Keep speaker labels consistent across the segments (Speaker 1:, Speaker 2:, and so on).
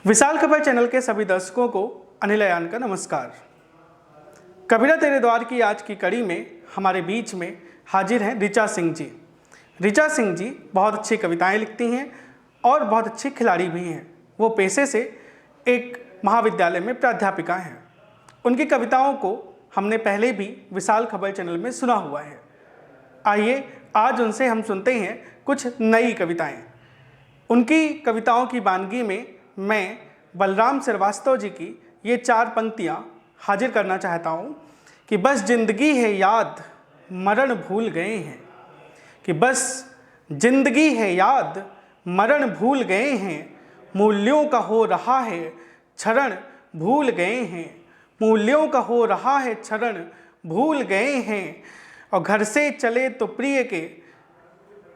Speaker 1: विशाल खबर चैनल के सभी दर्शकों को अनिल अयान का नमस्कार। कबीरा तेरे द्वार की आज की कड़ी में हमारे बीच में हाजिर हैं ऋचा सिंह जी। ऋचा सिंह जी बहुत अच्छी कविताएं लिखती हैं और बहुत अच्छी खिलाड़ी भी हैं। वो पेशे से एक महाविद्यालय में प्राध्यापिका हैं। उनकी कविताओं को हमने पहले भी विशाल खबर चैनल में सुना हुआ है। आइए आज उनसे हम सुनते हैं कुछ नई कविताएं। उनकी कविताओं की वानगी में मैं बलराम श्रीवास्तव जी की ये 4 पंक्तियाँ हाजिर करना चाहता हूँ कि बस जिंदगी है याद मरण भूल गए हैं, कि बस जिंदगी है याद मरण भूल गए हैं, मूल्यों का हो रहा है क्षरण भूल गए हैं, मूल्यों का हो रहा है क्षरण भूल गए हैं, और घर से चले तो प्रिय के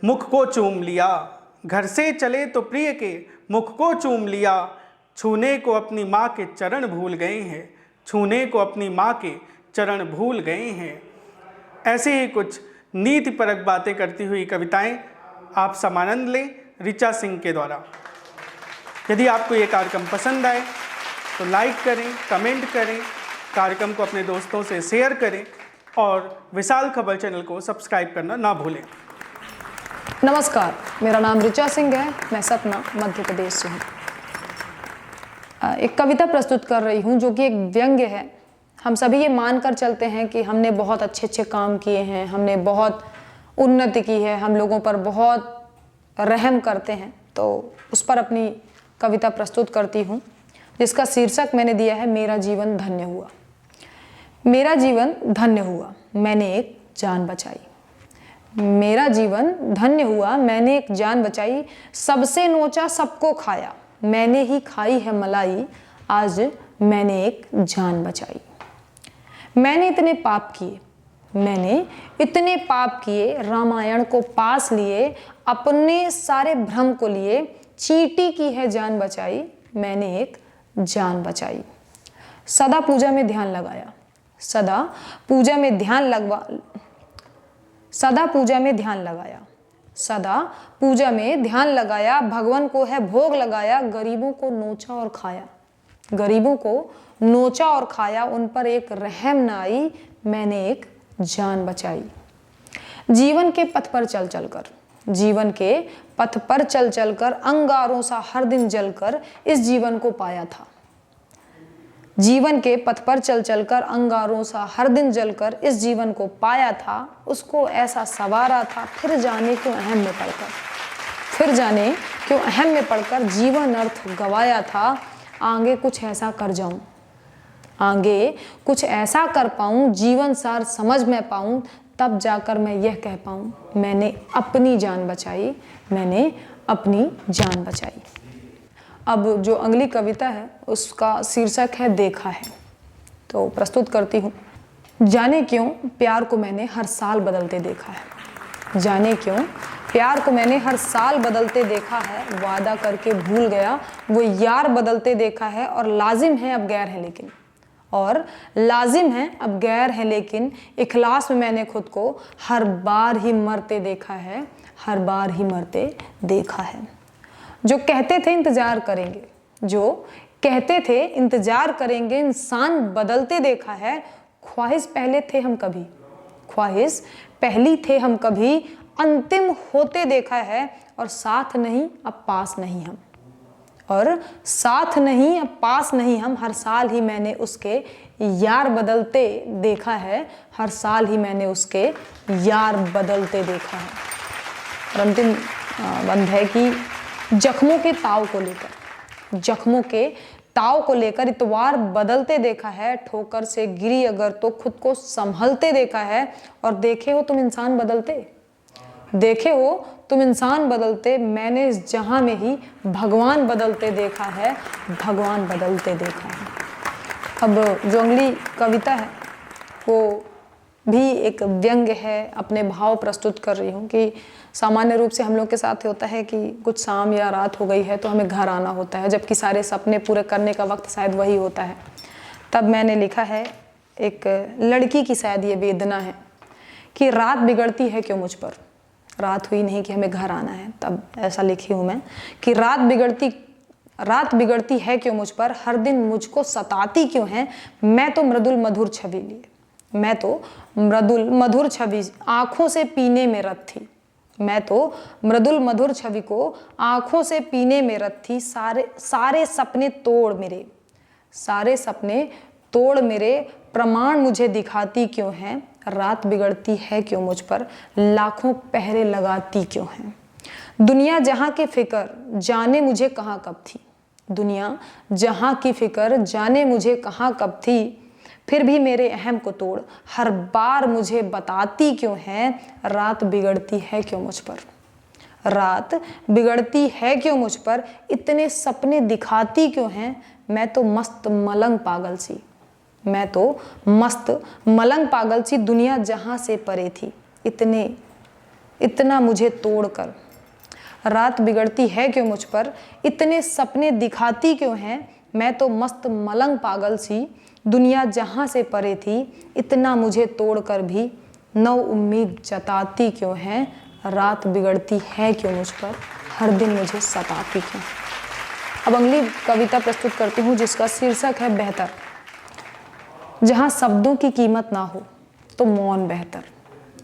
Speaker 1: मुख को चूम लिया, घर से चले तो प्रिय के मुख को चूम लिया, छूने को अपनी माँ के चरण भूल गए हैं, छूने को अपनी माँ के चरण भूल गए हैं। ऐसे ही कुछ नीतिपरक बातें करती हुई कविताएं आप समानंद लें ऋचा सिंह के द्वारा। यदि आपको ये कार्यक्रम पसंद आए तो लाइक करें, कमेंट करें, कार्यक्रम को अपने दोस्तों से शेयर करें और विशाल खबर चैनल को सब्सक्राइब करना ना भूलें।
Speaker 2: नमस्कार, मेरा नाम ऋचा सिंह है। मैं सतना मध्य प्रदेश से हूँ। एक कविता प्रस्तुत कर रही हूँ जो कि एक व्यंग्य है। हम सभी ये मानकर चलते हैं कि हमने बहुत अच्छे अच्छे काम किए हैं, हमने बहुत उन्नति की है, हम लोगों पर बहुत रहम करते हैं, तो उस पर अपनी कविता प्रस्तुत करती हूँ, जिसका शीर्षक मैंने दिया है मेरा जीवन धन्य हुआ। मेरा जीवन धन्य हुआ, मैंने एक जान बचाई। मेरा जीवन धन्य हुआ, मैंने एक जान बचाई, सबसे नोचा सबको खाया, मैंने ही खाई है मलाई, आज मैंने एक जान बचाई। मैंने इतने पाप किए, मैंने इतने पाप किए, रामायण को पास लिए, अपने सारे भ्रम को लिए, चींटी की है जान बचाई, मैंने एक जान बचाई। सदा पूजा में ध्यान लगाया, सदा पूजा में ध्यान लगवा सदा पूजा में ध्यान लगाया, सदा पूजा में ध्यान लगाया, भगवान को है भोग लगाया, गरीबों को नोचा और खाया, गरीबों को नोचा और खाया, उन पर एक रहम न आई, मैंने एक जान बचाई। जीवन के पथ पर चल चलकर, जीवन के पथ पर चल चलकर, अंगारों सा हर दिन जलकर इस जीवन को पाया था। जीवन के पथ पर चल चलकर, अंगारों सा हर दिन जलकर इस जीवन को पाया था, उसको ऐसा सवारा था, फिर जाने क्यों अहम में पड़कर, फिर जाने क्यों अहम में पड़कर जीवन अर्थ गवाया था। आगे कुछ ऐसा कर जाऊं, आगे कुछ ऐसा कर पाऊं, जीवन सार समझ में पाऊं, तब जाकर मैं यह कह पाऊं मैंने अपनी जान बचाई, मैंने अपनी जान बचाई। अब जो अगली कविता है उसका शीर्षक है देखा है, तो प्रस्तुत करती हूँ। जाने क्यों प्यार को मैंने हर साल बदलते देखा है, जाने क्यों प्यार को मैंने हर साल बदलते देखा है, वादा करके भूल गया वो यार बदलते देखा है, और लाजिम है अब गैर है लेकिन, और लाजिम है अब गैर है लेकिन, इखलास में मैंने खुद को हर बार ही मरते देखा है, हर बार ही मरते देखा है। जो कहते थे इंतजार करेंगे, जो कहते थे इंतजार करेंगे, इंसान बदलते देखा है। ख्वाहिश पहले थे हम कभी, ख्वाहिश पहली थे हम कभी, अंतिम होते देखा है, और साथ नहीं अब पास नहीं हम, और साथ नहीं अब पास नहीं हम, हर साल ही मैंने उसके यार बदलते देखा है, हर साल ही मैंने उसके यार बदलते देखा है। और अंतिम बंद है कि जख्मों के ताव को लेकर, जख्मों के ताव को लेकर इतवार बदलते देखा है, ठोकर से गिरी अगर तो खुद को संभलते देखा है, और देखे हो तुम इंसान बदलते, देखे हो तुम इंसान बदलते, मैंने इस जहां में ही भगवान बदलते देखा है, भगवान बदलते देखा है। अब जो अगली कविता है वो भी एक व्यंग्य है, अपने भाव प्रस्तुत कर रही हूँ कि सामान्य रूप से हम लोग के साथ होता है कि कुछ शाम या रात हो गई है तो हमें घर आना होता है, जबकि सारे सपने पूरे करने का वक्त शायद वही होता है। तब मैंने लिखा है, एक लड़की की शायद ये वेदना है कि रात बिगड़ती है क्यों मुझ पर, रात हुई नहीं कि हमें घर आना है, तब ऐसा लिखी हूँ मैं कि रात बिगड़ती रात बिगड़ती है क्यों मुझ पर, हर दिन मुझको सताती क्यों है। मैं तो मृदुल मधुर छवि लिए, मैं तो मृदुल मधुर छवि आंखों से पीने में रत थी। मैं तो मृदुल मधुर छवि को आंखों से पीने में रत थी। सारे सपने तोड़ मेरे, सारे सपने तोड़ मेरे प्रमाण मुझे दिखाती क्यों है। रात बिगड़ती है क्यों मुझ पर, लाखों पहरे लगाती क्यों है। दुनिया जहां की फिक्र जाने मुझे कहाँ कब थी, दुनिया जहां की फिक्र जाने मुझे कहाँ कब थी। फिर भी मेरे अहम को तोड़ हर बार मुझे बताती क्यों है। रात बिगड़ती है क्यों मुझ पर, रात बिगड़ती है क्यों मुझ पर, इतने सपने दिखाती क्यों हैं। मैं तो मस्त मलंग पागल सी, मैं तो मस्त मलंग पागल सी, दुनिया जहां से परे थी इतना मुझे तोड़कर। रात बिगड़ती है क्यों मुझ पर, इतने सपने दिखाती क्यों हैं। मैं तो मस्त मलंग पागल सी, दुनिया जहां से परे थी, इतना मुझे तोड़कर भी नौ उम्मीद जताती क्यों है। रात बिगड़ती है क्यों मुझ पर, हर दिन मुझे सताती क्यों। अब अगली कविता प्रस्तुत करती हूँ जिसका शीर्षक है बेहतर। जहाँ शब्दों की कीमत ना हो तो मौन बेहतर,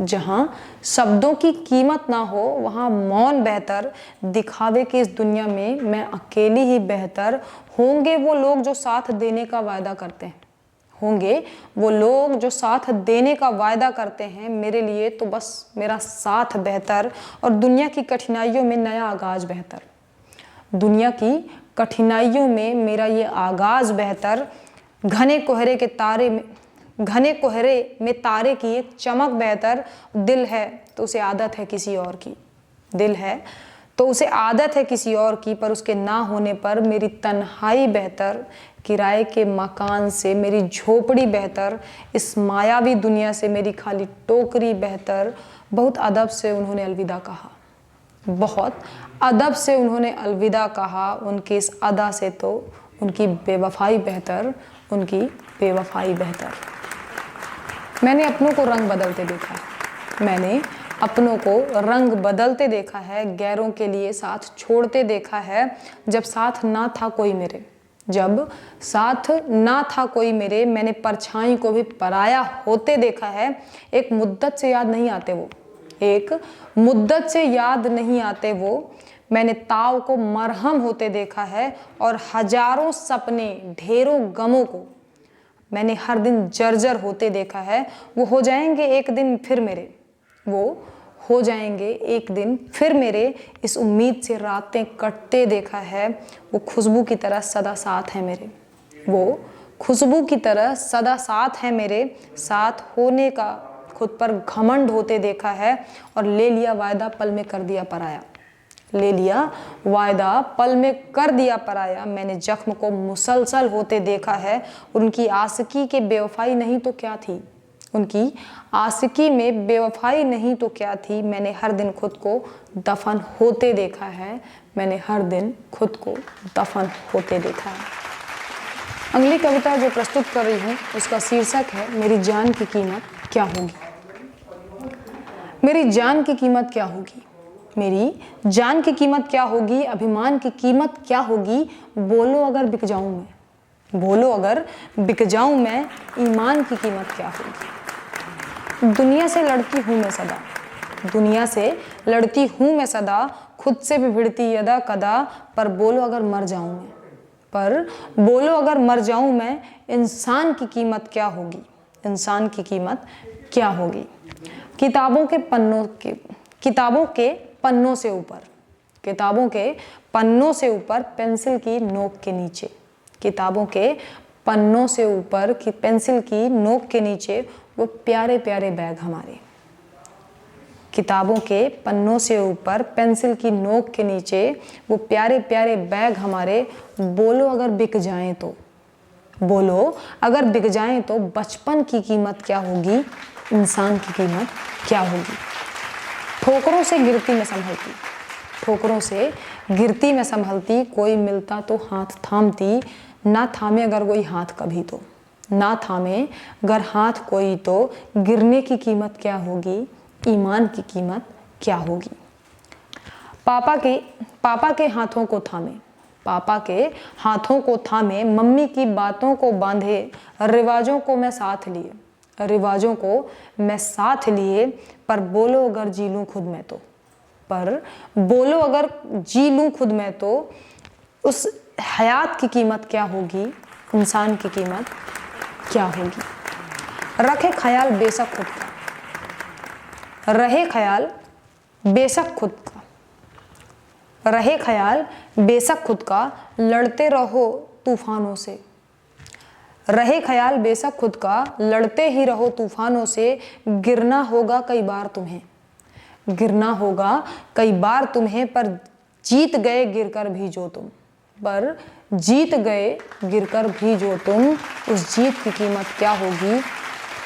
Speaker 2: जहाँ शब्दों की कीमत ना हो वहाँ मौन बेहतर। दिखावे की इस दुनिया में मैं अकेली ही बेहतर। होंगे वो लोग जो साथ देने का वायदा करते हैं, होंगे वो लोग जो साथ देने का वायदा करते हैं। मेरे लिए तो बस मेरा साथ बेहतर, और दुनिया की कठिनाइयों में नया आगाज बेहतर। दुनिया की कठिनाइयों में मेरा ये आगाज बेहतर। घने कोहरे में तारे की एक चमक बेहतर। दिल है तो उसे आदत है किसी और की, दिल है तो उसे आदत है किसी और की, पर उसके ना होने पर मेरी तन्हाई बेहतर। किराए के मकान से मेरी झोपड़ी बेहतर, इस मायावी दुनिया से मेरी खाली टोकरी बेहतर। बहुत अदब से उन्होंने अलविदा कहा, बहुत अदब से उन्होंने अलविदा कहा। उनकी इस अदा से तो उनकी बेवफाई बेहतर, उनकी बेवफाई बेहतर। मैंने अपनों को रंग बदलते देखा है, मैंने अपनों को रंग बदलते देखा है। गैरों के लिए साथ छोड़ते देखा है। जब साथ ना था कोई मेरे, जब साथ ना था कोई मेरे, मैंने परछाई को भी पराया होते देखा है। एक मुद्दत से याद नहीं आते वो, एक मुद्दत से याद नहीं आते वो। मैंने ताव को मरहम होते देखा है, और हजारों सपने ढेरों गमों को मैंने हर दिन जर्जर होते देखा है। वो हो जाएंगे एक दिन फिर मेरे, वो हो जाएंगे एक दिन फिर मेरे। इस उम्मीद से रातें कटते देखा है। वो खुशबू की तरह सदा साथ है मेरे, वो खुशबू की तरह सदा साथ है मेरे। साथ होने का खुद पर घमंड होते देखा है, और ले लिया वायदा पल में कर दिया पराया, ले लिया वायदा पल में कर दिया पराया। मैंने जख्म को मुसलसल होते देखा है। उनकी आशिकी के बेवफाई नहीं तो क्या थी, उनकी आशिकी में बेवफाई नहीं तो क्या थी। मैंने हर दिन खुद को दफन होते देखा है, मैंने हर दिन खुद को दफन होते देखा है। अगली कविता जो प्रस्तुत कर रही हूँ उसका शीर्षक है मेरी जान की कीमत क्या होगी। मेरी जान की कीमत क्या होगी, मेरी जान की कीमत क्या होगी, अभिमान की कीमत क्या होगी। बोलो अगर बिक जाऊं मैं, बोलो अगर बिक जाऊं मैं, ईमान की कीमत क्या होगी। दुनिया से लड़ती हूँ मैं सदा, दुनिया से लड़ती हूँ मैं सदा, खुद से भी भिड़ती यदा कदा। पर बोलो अगर मर जाऊं मैं, पर बोलो अगर मर जाऊं मैं, इंसान की कीमत क्या होगी, इंसान की कीमत क्या होगी। किताबों के पन्नों से ऊपर, किताबों के पन्नों से ऊपर पेंसिल की नोक के नीचे, किताबों के पन्नों से ऊपर की पेंसिल की नोक के नीचे वो प्यारे प्यारे बैग हमारे। किताबों के पन्नों से ऊपर पेंसिल की नोक के नीचे वो प्यारे प्यारे बैग हमारे। बोलो अगर बिक जाएं तो, बोलो अगर बिक जाएं तो बचपन की कीमत क्या होगी, इंसान की कीमत क्या होगी। ठोकरों से गिरती मैं संभलती, ठोकरों से गिरती मैं संभलती, कोई मिलता तो हाथ थामती, ना थामे अगर कोई हाथ कभी तो, ना थामे अगर हाथ कोई तो। गिरने की कीमत क्या होगी, ईमान की कीमत क्या होगी। पापा के हाथों को थामे, पापा के हाथों को थामे, मम्मी की बातों को बांधे, रिवाजों को मैं साथ लिए, रिवाजों को मैं साथ लिए, पर बोलो अगर जी लूँ खुद मैं तो, पर बोलो अगर जी लूँ खुद मैं तो, उस हयात की कीमत क्या होगी, इंसान की कीमत क्या होगी। रखे ख्याल बेशक खुद का, रहे ख्याल बेशक खुद का, रहे ख्याल बेशक खुद का, लड़ते रहो तूफानों से, रहे ख्याल बेशक खुद का, लड़ते ही रहो तूफानों से, गिरना होगा कई बार तुम्हें, गिरना होगा कई बार तुम्हें, पर जीत गए गिरकर भी जो तुम, पर जीत गए गिरकर भी जो तुम, उस जीत की कीमत क्या होगी,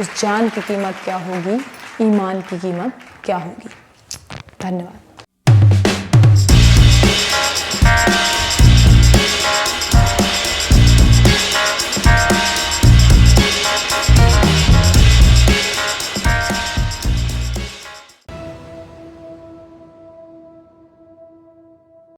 Speaker 2: उस जान की कीमत क्या होगी, ईमान की कीमत क्या होगी। धन्यवाद।